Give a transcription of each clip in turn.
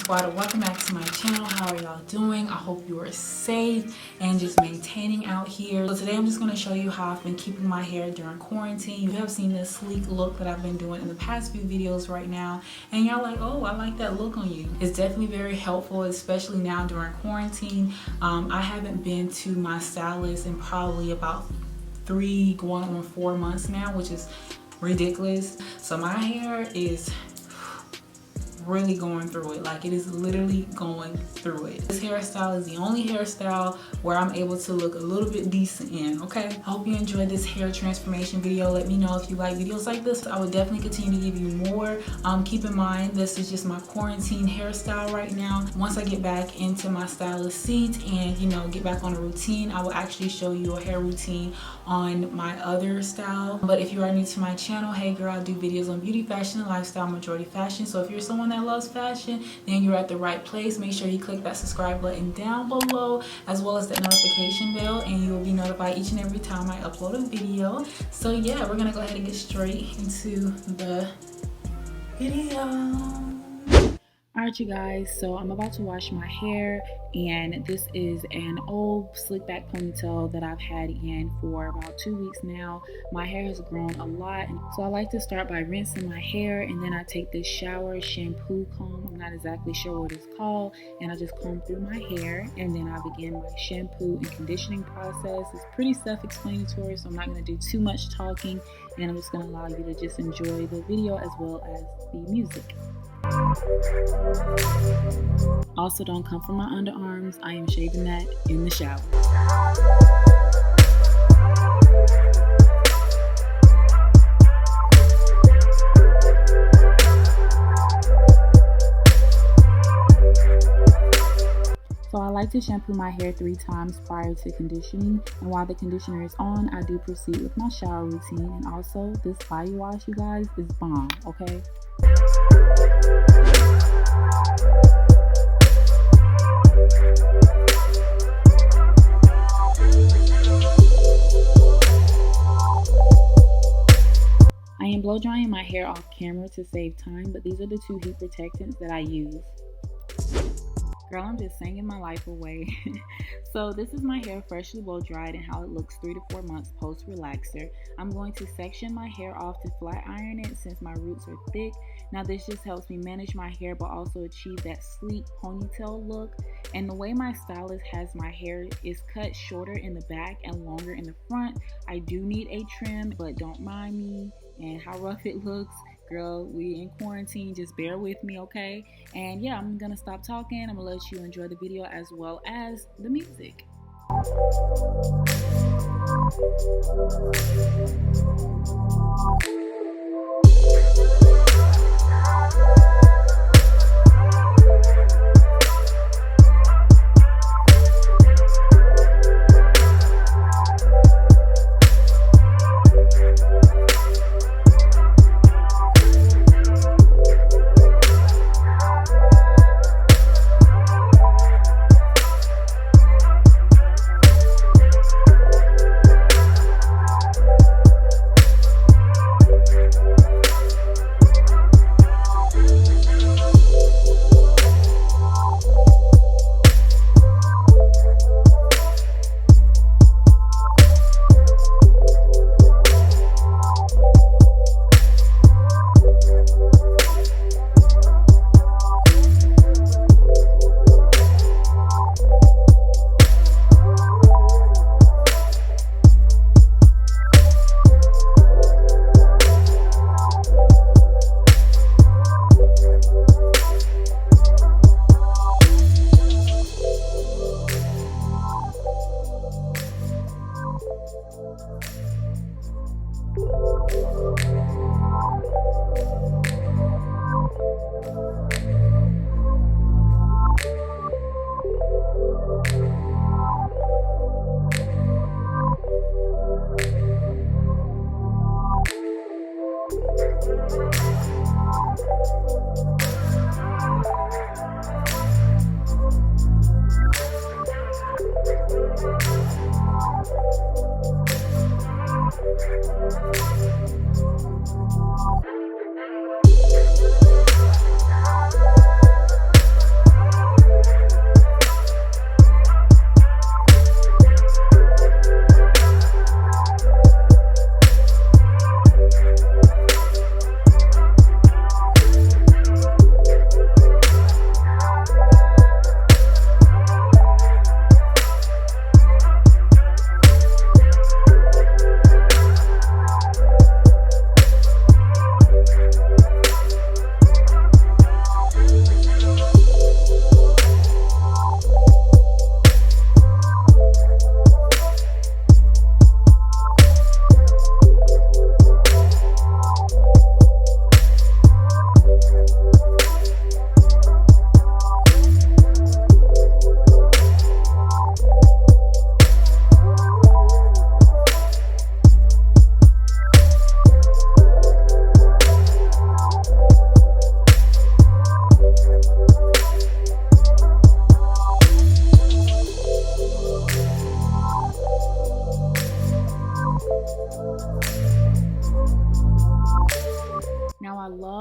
Squad, welcome back to my channel. How are y'all doing? I hope you are safe and just maintaining out here. So today I'm just going to show you how I've been keeping my hair during quarantine. You have seen this sleek look that I've been doing in the past few videos right now, and y'all like, oh, I like that look on you. It's definitely very helpful, especially now during quarantine. I haven't been to my stylist in probably about 3 going on 4 months now, which is ridiculous. So my hair is really going through it. Like, it is literally going through it. This hairstyle is the only hairstyle where I'm able to look a little bit decent in, okay? I hope you enjoyed this hair transformation video. Let me know if you like videos like this. I would definitely continue to give you more. Keep in mind, this is just my quarantine hairstyle right now. Once I get back into my stylist seat and, you know, get back on a routine, I will actually show you a hair routine on my other style. But if you are new to my channel, hey girl, I do videos on beauty, fashion, and lifestyle, majority fashion. So if you're someone that loves fashion, then you're at the right place. Make sure you click that subscribe button down below, as well as that notification bell, and you will be notified each and every time I upload a video. So yeah, we're gonna go ahead and get straight into the video. Alright you guys, so I'm about to wash my hair, and this is an old slick back ponytail that I've had in for about 2 weeks now. My hair has grown a lot, so I like to start by rinsing my hair, and then I take this shower shampoo comb. I'm not exactly sure what it's called, and I just comb through my hair, and then I begin my shampoo and conditioning process. It's pretty self-explanatory, so I'm not going to do too much talking, and I'm just going to allow you to just enjoy the video as well as the music. Also, don't come from my underarms. I am shaving that in the shower. So I like to shampoo my hair 3 times prior to conditioning, and while the conditioner is on, I do proceed with my shower routine. And also, this body wash, you guys, is bomb, okay? I am blow drying my hair off camera to save time, but these are the 2 heat protectants that I use. Girl, I'm just singing my life away. So this is my hair freshly blow dried and how it looks 3 to 4 months post relaxer. I'm going to section my hair off to flat iron it since my roots are thick. Now this just helps me manage my hair but also achieve that sleek ponytail look. And the way my stylist has my hair is cut shorter in the back and longer in the front. I do need a trim, but don't mind me and how rough it looks. Girl, we in quarantine, just bear with me, okay? And yeah, I'm gonna stop talking. I'm gonna let you enjoy the video as well as the music.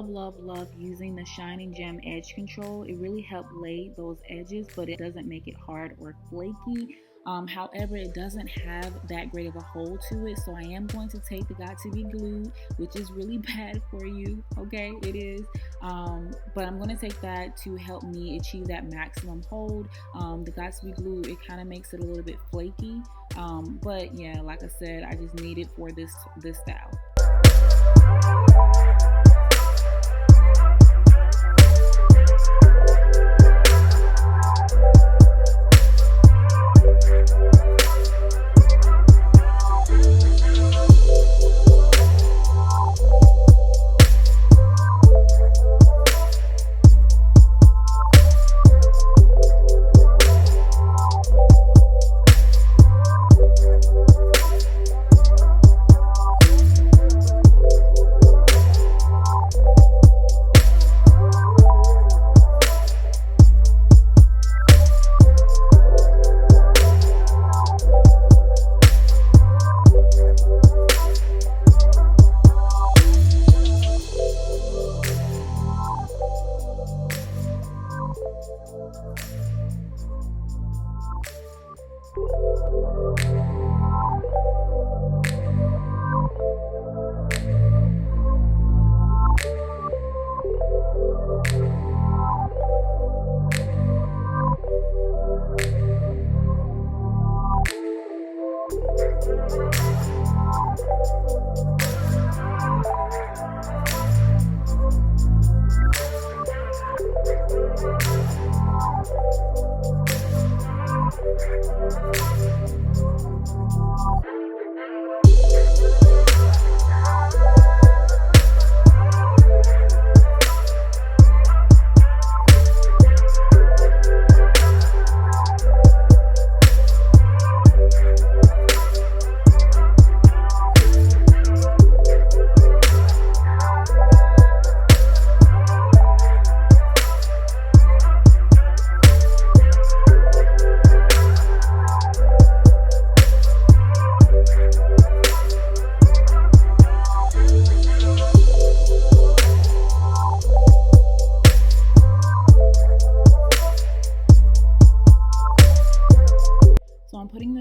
love using the Shining Gem Edge Control. It really helped lay those edges, but it doesn't make it hard or flaky. However, it doesn't have that great of a hold to it, so I am going to take the Got to Be Glued, which is really bad for you. Okay, it is, but I'm going to take that to help me achieve that maximum hold. The Got to Be Glued, it kind of makes it a little bit flaky, but yeah, like I said, I just need it for this style.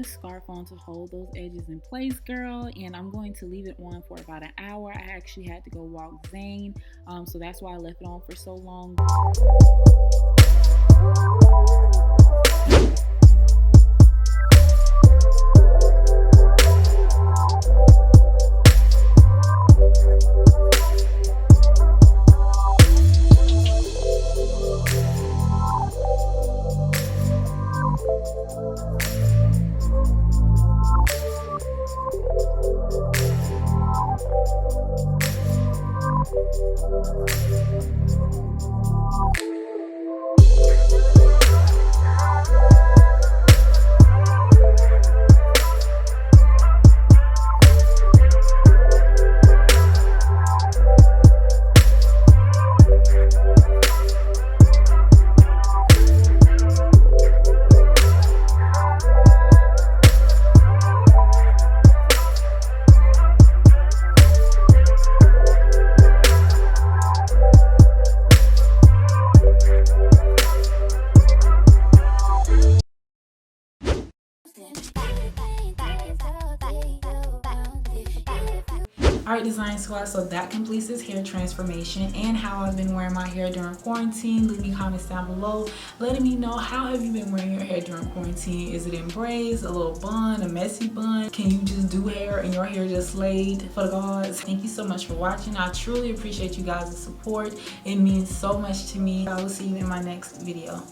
Scarf on to hold those edges in place, girl, and I'm going to leave it on for about an hour. I actually had to go walk Zane, so that's why I left it on for so long. Alright, Design Squad, so that completes this hair transformation and how I've been wearing my hair during quarantine. Leave me comments down below letting me know, how have you been wearing your hair during quarantine? Is it in braids, a little bun, a messy bun? Can you just do hair and your hair just laid for the gods? Thank you so much for watching. I truly appreciate you guys' support. It means so much to me. I will see you in my next video.